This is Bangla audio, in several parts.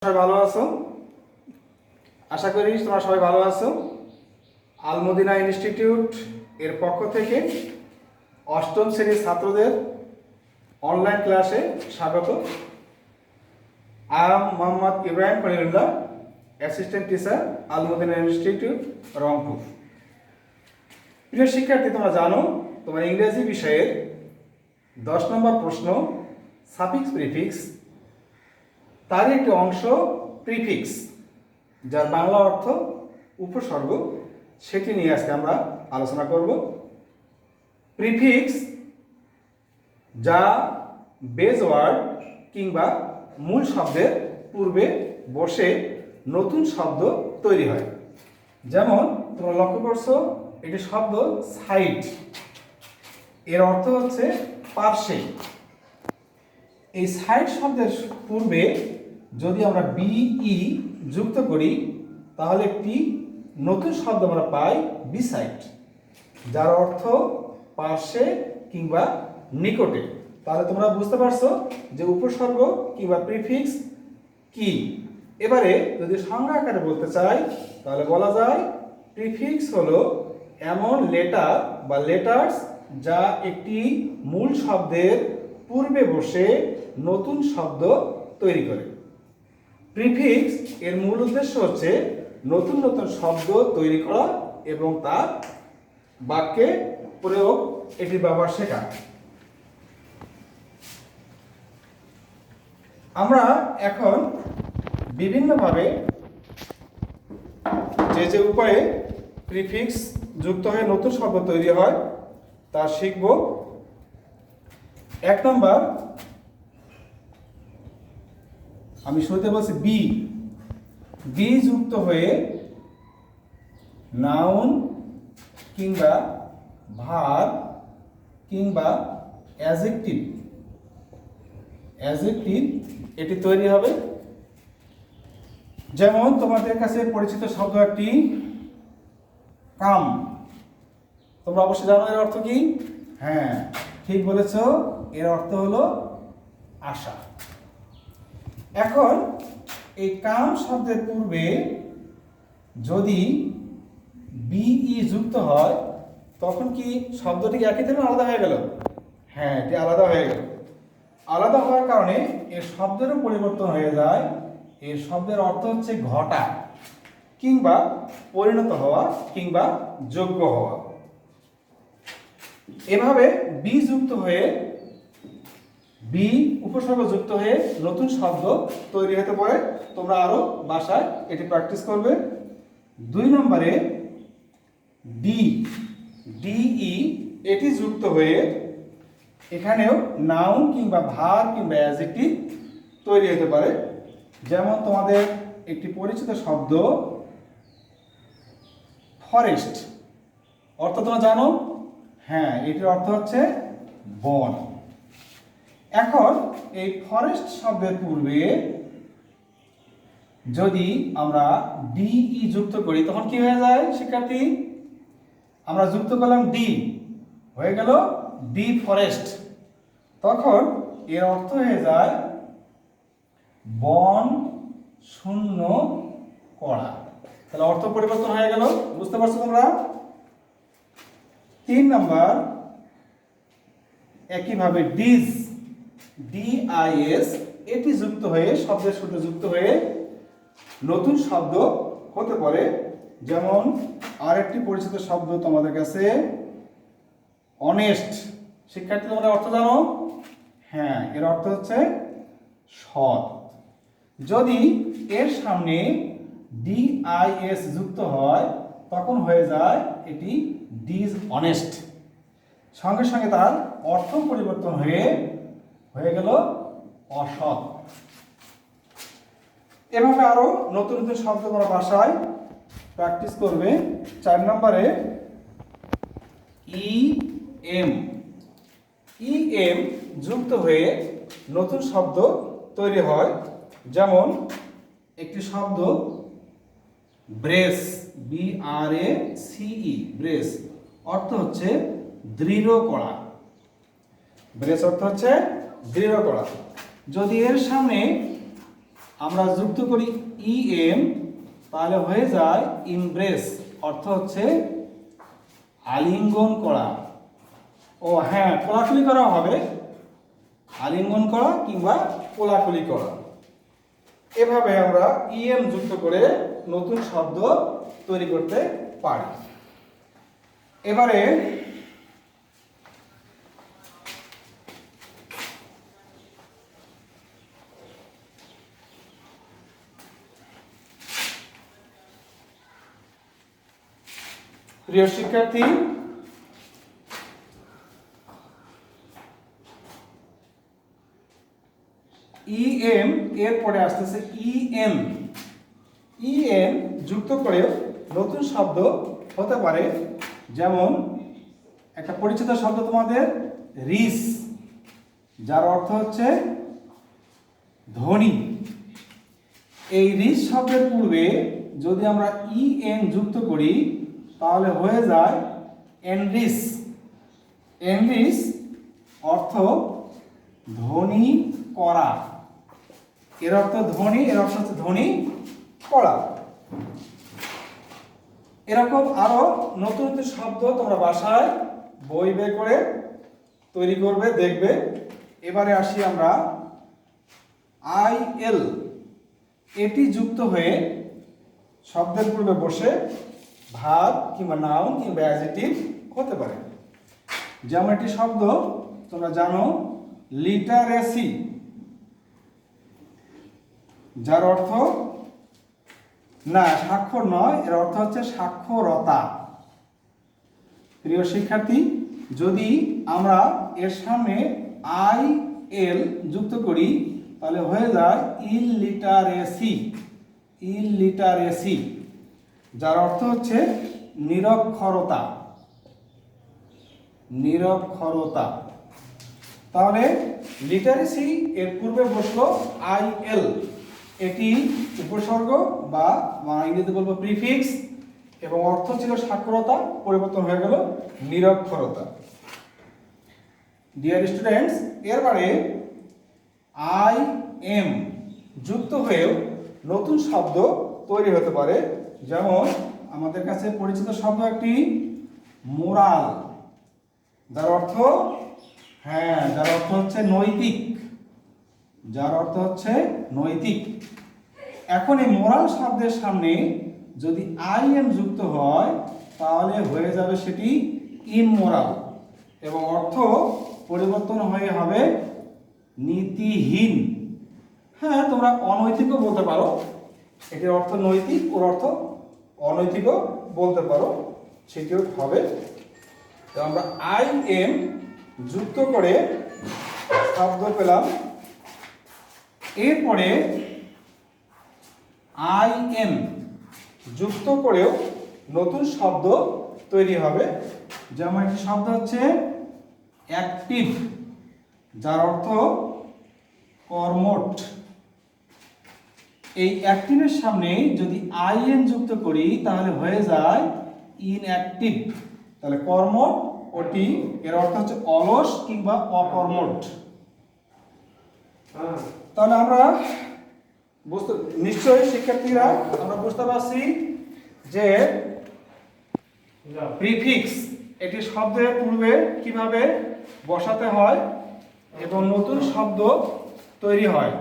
সবাই ভালো আছো? আশা করি তোমরা সবাই ভালো আছো। আলমদিনা ইনস্টিটিউট এর পক্ষ থেকে অষ্টম শ্রেণীর ছাত্রদের অনলাইন ক্লাসে স্বাগত। I am Mohammad Ibrahim Khalilullah, assistant teacher, Al Madina institute, Rangpur. প্রিয় শিক্ষার্থী, তোমরা জানো তোমার ইংরেজি বিষয়ের 10 নম্বর প্রশ্ন সাফিক্স প্রিফিক্স, তার একটি অংশ প্রিফিক্স, যার বাংলা অর্থ উপসর্গ, সেটি নিয়ে আজকে আমরা আলোচনা করব। প্রিফিক্স যা বেজ ওয়ার্ড কিংবা মূল শব্দের পূর্বে বসে নতুন শব্দ তৈরি হয়। যেমন তোমরা লক্ষ্য করছো, এটি শব্দ সাইড, এর অর্থ হচ্ছে পার্শ্বে। এই সাইড শব্দের পূর্বে যদি আমরা বিই যুক্ত করি তাহলে একটি নতুন শব্দ আমরা পাই বিসাইড, যার অর্থ পার্শ্বে কিংবা নিকটে। তাহলে তোমরা বুঝতে পারছো যে উপসর্গ কিংবা প্রিফিক্স কি। এবারে যদি সংজ্ঞা আকারে বলতে চাই তাহলে বলা যায় প্রিফিক্স হলো এমন লেটার বা লেটার্স যা একটি মূল শব্দের পূর্বে বসে নতুন শব্দ তৈরি করে। প্রিফিক্স এর মূল উদ্দেশ্য হচ্ছে নতুন নতুন শব্দ তৈরি করা এবং তার বাক্যে প্রয়োগ, এটির ব্যবহার শেখা। আমরা এখন বিভিন্নভাবে যে যে উপায়ে প্রিফিক্স যুক্ত হয়ে নতুন শব্দ তৈরি হয় তা শিখব। 1 নম্বর, আমি শুরুতে বলছি বি যুক্ত হয়ে নাউন কিংবা ভার্ব কিংবা অ্যাডজেক্টিভ এটি তৈরি হবে। যেমন তোমাদের কাছে পরিচিত শব্দ একটি কাম, তোমরা অবশ্যই জানো এর অর্থ কি। হ্যাঁ, ঠিক বলেছ, এর অর্থ হলো আশা। এখন এই কাম শব্দের পূর্বে যদি বিই যুক্ত হয় তখন কি শব্দটি একই থেকে আলাদা হয়ে গেল? হ্যাঁ, এটি আলাদা হয়ে গেল। আলাদা হওয়ার কারণে এর শব্দেরও পরিবর্তন হয়ে যায়। এর শব্দের অর্থ হচ্ছে ঘটা কিংবা পরিণত হওয়া কিংবা যোগ্য হওয়া। এভাবে বি যুক্ত হয়ে বি উপসর্গ যুক্ত হয়ে নতুন শব্দ তৈরি হতে পারে। তোমরা আরো বাসায় এটি প্র্যাকটিস করবে। 2 নম্বরে ডিই এটি যুক্ত হয়ে এখানেও নাউন কিংবা ভার্ব কিংবা অ্যাডজেক্টিভ তৈরি হতে পারে। যেমন তোমাদের একটি পরিচিত শব্দ ফরেস্ট, অর্থ তোমরা জানো। হ্যাঁ, এটির অর্থ হচ্ছে বন। এখন এই ফরেস্ট শব্দের পূর্বে যদি আমরা ডিই যুক্ত করি তখন কি হয়ে যায় শিক্ষার্থী? আমরা যুক্ত করলাম ডি, হয়ে গেল ডি ফরেস্ট। তখন এর অর্থ হয়ে যায় বন শূন্য করা। তাহলে অর্থ পরিবর্তন হয়ে গেল, বুঝতে পারছো তোমরা? 3 নম্বর, একইভাবে ডিআইএস এটি যুক্ত হয়ে শব্দের সাথে যুক্ত হয়ে নতুন শব্দ হতে পারে। যেমন আরেকটি পরিচিত শব্দ তোমাদের কাছে অনেস্ট। শিক্ষার্থী, তোমরা অর্থ জানো? হ্যাঁ, এর অর্থ হচ্ছে সৎ। যদি এর সামনে ডিআইএস যুক্ত হয় তখন হয়ে যায় এটি ডিসঅনেস্ট। সঙ্গে সঙ্গে তার অর্থ পরিবর্তন হয়ে গেল অসৎ। এভাবে আরো নতুন নতুন শব্দ তোমরা ভাষায় প্র্যাকটিস করবে। 4 নম্বরে ইএম যুক্ত হয়ে নতুন শব্দ তৈরি হয়। যেমন একটি শব্দ ব্রেস, BRACE, ব্রেস অর্থ হচ্ছে দৃঢ় করা। ব্রেস অর্থ হচ্ছে দৃঢ় করা। যদি এর সামনে আমরা যুক্ত করি ইএম, তাহলে হয়ে যায় ইমব্রেস, অর্থ হচ্ছে আলিঙ্গন করা। ও হ্যাঁ, কোলাকুলি করা হবে, আলিঙ্গন করা কিংবা কোলাকুলি করা। এভাবে আমরা ইএম যুক্ত করে নতুন শব্দ তৈরি করতে পারি। এবারে প্রিয় শিক্ষার্থী, ইএম এরপরে আসতেছে ইএন। ইএন যুক্ত করে নতুন শব্দ হতে পারে, যেমন একটা পরিচিত শব্দ তোমাদের রিস, যার অর্থ হচ্ছে ধনী। এই রিস শব্দের পূর্বে যদি আমরা ইএন যুক্ত করি তাহলে হয়ে যায় এনরিস। এনরিস অর্থ ধনী করা, এর অর্থ ধনী, এর অর্থ হচ্ছে ধনী করা। এরকম আরো নতুন নতুন শব্দ তোমরা বাসায় বই বের করে তৈরি করবে, দেখবে। এবারে আসি আমরা আইএল। এটি যুক্ত হয়ে শব্দের পূর্বে বসে ভার্ব কিংবা নাউন কিংবা অ্যাডজেক্টিভ হতে পারে। যেমন একটি শব্দ তোমরা জানো লিটারেসি, যার অর্থ না স্বাক্ষর নয়, এর অর্থ হচ্ছে সাক্ষরতা। প্রিয় শিক্ষার্থী, যদি আমরা এর সামনে আই এল যুক্ত করি তাহলে হয়ে যায় ইললিটারেসি। ইললিটারেসি, যার অর্থ হচ্ছে নিরক্ষরতা। নিরক্ষরতা। তাহলে লিটারেসি এর পূর্বে বসলো আইএল, এটি উপসর্গ বা ইংরেজিতে বলবো প্রিফিক্স, এবং অর্থ ছিল সাক্ষরতা, পরিবর্তন হয়ে গেল নিরক্ষরতা। ডিয়ার স্টুডেন্টস, এরপরে আই এম যুক্ত হয়েও নতুন শব্দ তৈরি হতে পারে। যেমন আমাদের কাছে পরিচিত শব্দ একটি মোরাল, যার অর্থ যার অর্থ হচ্ছে নৈতিক, যার অর্থ হচ্ছে নৈতিক। এখন এই মোরাল শব্দের সামনে যদি আইএম যুক্ত হয় তাহলে হয়ে যাবে সেটি ইমোরাল, এবং অর্থ পরিবর্তন হয়ে হবে নীতিহীন। হ্যাঁ, তোমরা অনৈতিকও বলতে পারো, এটির অর্থ নৈতিক, ওর অর্থ অনৈতিকও বলতে পারো, সেটিও হবে। তো আমরা আইএম যুক্ত করে শব্দ পেলাম। এরপরে আইএন যুক্ত করেও নতুন শব্দ তৈরি হবে। যেমন একটি শব্দ হচ্ছে অ্যাক্টিভ, যার অর্থ কর্মঠ। এই অ্যাক্টিভের সামনে যদি আইএন যুক্ত করি তাহলে হয়ে যায় ইনঅ্যাক্টিভ। তাহলে কর্মঠ ওটি, এর অর্থ হচ্ছে অলস কিংবা অকর্মঠ। তাহলে আমরা নিশ্চয়ই শিক্ষার্থীরা আমরা বুঝতে পারছি যে প্রিফিক্স এটি শব্দের পূর্বে কিভাবে বসাতে হয় এবং নতুন শব্দ তৈরি হয়।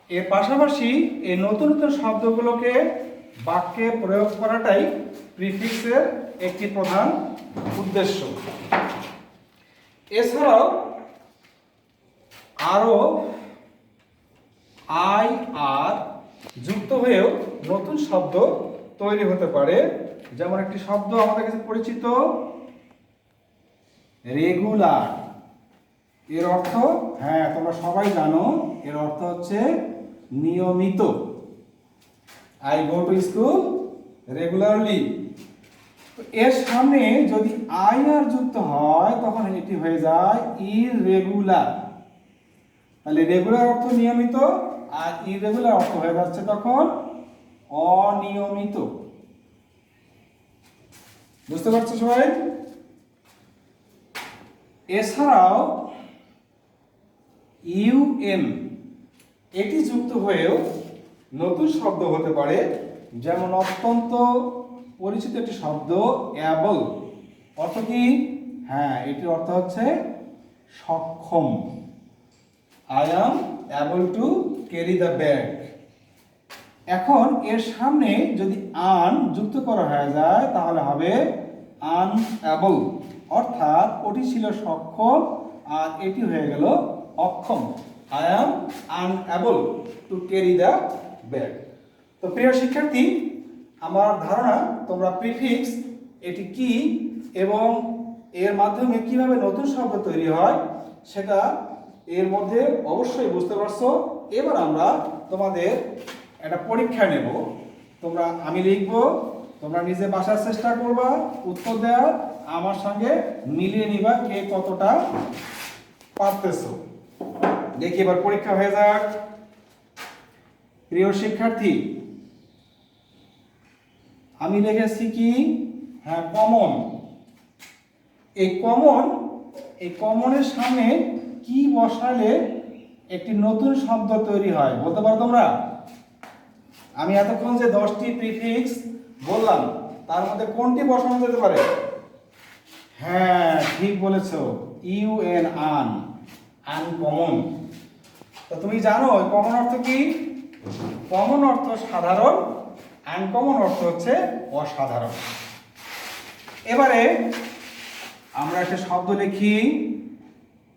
এর পাশাপাশি এই নতুন নতুন শব্দগুলোকে বাক্যে প্রয়োগ করাটাই প্রিফিক্সের একটি প্রধান উদ্দেশ্য। এছাড়াও আরও আই আর যুক্ত হয়েও নতুন শব্দ তৈরি হতে পারে। যেমন একটি শব্দ আমাদের কাছে পরিচিত রেগুলার, এর অর্থ তোমরা সবাই জানো, এর অর্থ হচ্ছে নিয়মিত। I go to school regularly. এর সামনে যদি আই আর যুক্ত হয় তখন এটি হয়ে যায় ইররেগুলার। তাহলে রেগুলার অর্থ নিয়মিত, আর ইররেগুলার অর্থ হয়ে যাচ্ছে তখন অনিয়মিত। বুঝতে পারছো সবাই? এছাড়াও ইউএন এটি যুক্ত হয়েও নতুন শব্দ হতে পারে, যেমন অত্যন্ত পরিচিত একটি শব্দ অ্যাবল। অর্থ কি? হ্যাঁ, এটির অর্থ হচ্ছে সক্ষম। I am able to carry the bag. এখন এর সামনে যদি আন যুক্ত করা হয়ে যায় তাহলে হবে আনঅ্যাবল, অর্থাৎ ওটি ছিল সক্ষম আর এটি হয়ে গেল অক্ষম। I am unable to carry the bag. তো প্রিয় শিক্ষার্থী, আমার ধারণা তোমরা প্রিফিক্স এটি কি এবং এর মাধ্যমে কিভাবে নতুন শব্দ তৈরি হয় সেটা এর মধ্যে অবশ্যই বুঝতে পারছো। এবার আমরা তোমাদের একটা পরীক্ষা নেব। আমি লিখব, তোমরা নিজে বাসার চেষ্টা করবা, উত্তর দেওয়ার আমার সঙ্গে মিলিয়ে নিবা কে কতটা পারতেছো। দেখি এবার পরীক্ষা হয়ে যাক। প্রিয় শিক্ষার্থী, আমি লিখেছি কি? হ্যাঁ, কমন। এই কমনের সামনে কি বসালে একটি নতুন শব্দ তৈরি হয় বলতে পারো তোমরা? আমি এতক্ষণ যে 10টি প্রিফিক্স বললাম তার মধ্যে কোনটি বসানো যেতে পারে? হ্যাঁ, ঠিক বলেছো, ইউএন, আন, আনকমন। তো তুমি জানো কমন অর্থ কি? কমন অর্থ সাধারণ, আনকমন অর্থ হচ্ছে অসাধারণ। এবারে আমরা একটা শব্দ লিখি,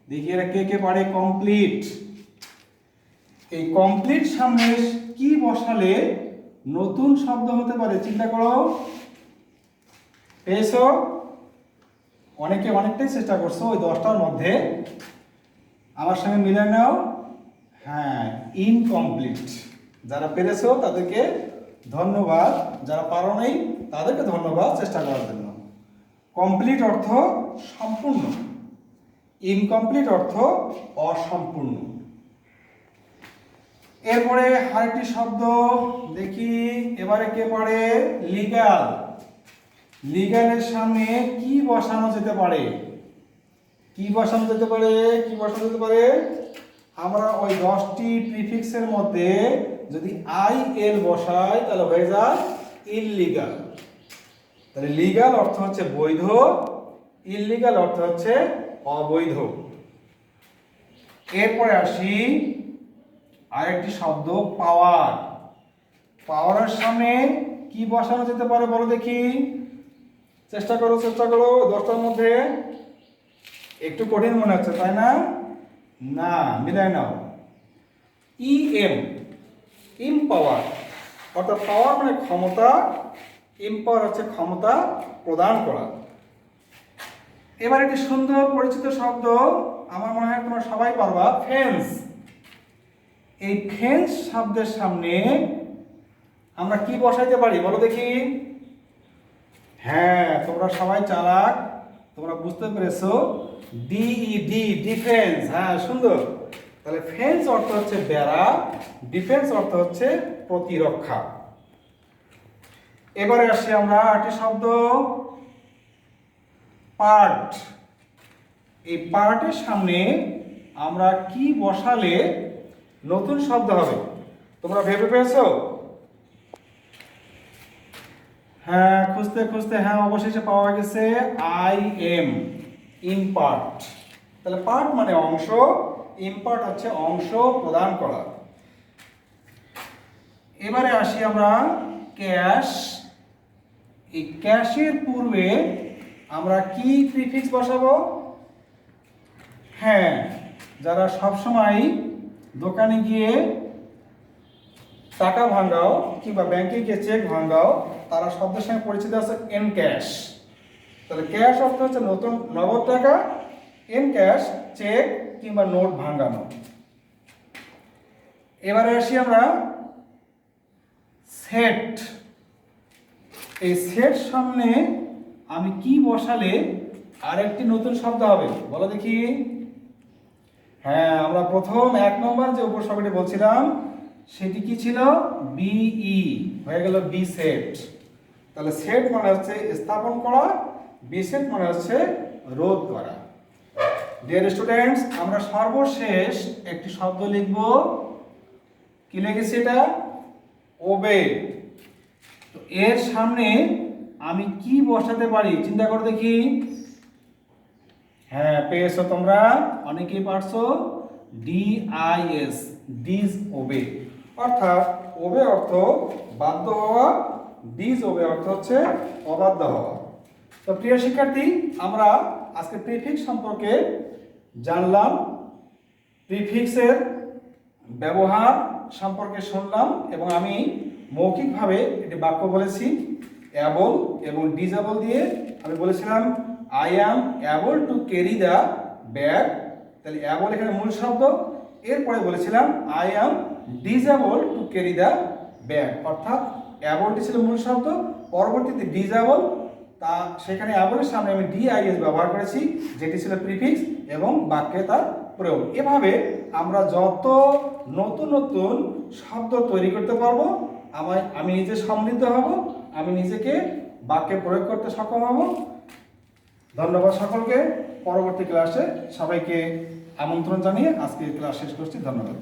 দেখি এরা কে কে পারে। কমপ্লিট। এই কমপ্লিট সামনে কি বসালে নতুন শব্দ হতে পারে চিন্তা করো। পেয়েছো? অনেকটাই চেষ্টা করছো ওই 10টার মধ্যে। আমার সঙ্গে মিলে নাও। হ্যাঁ, ইনকমপ্লিট। যারা পেরেছো তাদেরকে ধন্যবাদ, যারা পারো নাই তাদেরকে ধন্যবাদ চেষ্টা করার জন্য। কমপ্লিট অর্থ সম্পূর্ণ, ইনকমপ্লিট অর্থ অসম্পূর্ণ। এরপরে আরেকটি শব্দ দেখি, এবারে কে পারে? লিগ্যাল। লিগ্যালের সামনে কি বসানো যেতে পারে? আমরা ওই 10টি প্রিফিক্সের মধ্যে যদি আই এল বসাই তাহলে হয়ে যায় ইললিগাল। তাহলে লিগ্যাল অর্থ হচ্ছে বৈধ, ইললিগাল অর্থ হচ্ছে অবৈধ। এরপরে আসি আরেকটি শব্দ পাওয়ার। পাওয়ারের সামনে কি বসানো যেতে পারে বলো দেখি। চেষ্টা করো 10টার মধ্যে। একটু কঠিন মনে হচ্ছে তাই না? না, মিলাই নাও। ইএম, ইমপাওয়ার, অর্থাৎ পাওয়ার মানে ক্ষমতা, এম্পাওয়ার হচ্ছে ক্ষমতা প্রদান করা। এবার একটি সুন্দর পরিচিত শব্দ, আমার মনে হয় তোমরা সবাই পারবা, ফেন্স। এই ফেন্স শব্দের সামনে আমরা কি বসাইতে পারি বলো দেখি। হ্যাঁ, তোমরা সবাই চালাক, তোমরা বুঝতে পেরেছো। ডিইডি, ডিফেন্স। হ্যাঁ, সুন্দর। তাহলে ফেন্স অর্থ হচ্ছে বেড়া, ডিফেন্স অর্থ হচ্ছে প্রতিরক্ষা। এবারে আসি আমরা একটি শব্দ পার্ট। এই পার্টের সামনে আমরা কি বসালে নতুন শব্দ হবে তোমরা ভেবে পেয়েছো? হ্যাঁ, খুঁজতে হ্যাঁ অবশেষে পাওয়া গেছে, আই এম, ইমপার্ট। তাহলে পার্ট মানে অংশ, ইমপার্ট হচ্ছে অংশ প্রদান করা। এবারে আসি আমরা ক্যাশ। এই ক্যাশের পূর্বে আমরা কি প্রিফিক্স বসাবো? হ্যাঁ, যারা সবসময় দোকানে গিয়ে টাকা ভাঙাও কিংবা ব্যাংকে গিয়ে চেক ভাঙাও তারা শব্দের সঙ্গে পরিচিত আছে এন ক্যাশ। তাহলে ক্যাশ অর্থ হচ্ছে নতুন নগদ টাকা, এন ক্যাশ চেক কিংবা নোট ভাঙানো। এবারে আসি আমরা সেট। এই সেট সামনে আমি কি বসালে আরেকটি নতুন শব্দ হবে বলো দেখি। হ্যাঁ, আমরা প্রথম 1 নম্বর যে উপসর্গটি বলছিলাম সেটি কি ছিল? বিই, হয়ে গেল বি সেট। তাহলে সেট মানে হচ্ছে স্থাপন করা, বি সেট মানে হচ্ছে রোধ করা। ডিয়ার স্টুডেন্টস, আমরা সর্বশেষ একটি শব্দ লিখব। কি লিখেছি এটা? ওবে। তো এর সামনে আমি কি বসাতে পারি চিন্তা করে দেখি। হ্যাঁ, পেয়েছো তোমরা, অনেকেই পারছো। ডিআইএস, ডিজ ওবে। অর্থাৎ ওবে অর্থ বাধ্য হওয়া, ডিজ ওবে অর্থ হচ্ছে অবাধ্য হওয়া। তো প্রিয় শিক্ষার্থী, আমরা আজকে প্রিফিক্স সম্পর্কে জানলাম, প্রিফিক্সের ব্যবহার সম্পর্কে শুনলাম, এবং আমি মৌখিকভাবে একটি বাক্য বলেছি অ্যাবল এবং ডিজেবল দিয়ে। আমি বলেছিলাম I am able to carry the bag, তাহলে অ্যাবল এখানে মূল শব্দ। এরপরে বলেছিলাম I am disable two carry the bag, অর্থাৎ অ্যাবলটি ছিল মূল শব্দ, পরবর্তীতে ডিজেবল, তা সেখানে অ্যাবলের সামনে আমি ডিআইএস ব্যবহার করেছি, যেটি ছিল প্রিফিক্স, এবং বাক্যে তার প্রয়োগ। এভাবে আমরা যত নতুন নতুন শব্দ তৈরি করতে পারবো, আমি নিজে সমৃদ্ধ হব, আমি নিজেকে বাক্যে প্রয়োগ করতে সক্ষম হব। ধন্যবাদ সকলকে। পরবর্তী ক্লাসে সবাইকে আমন্ত্রণ জানিয়ে আজকে ক্লাস শেষ করছি। ধন্যবাদ।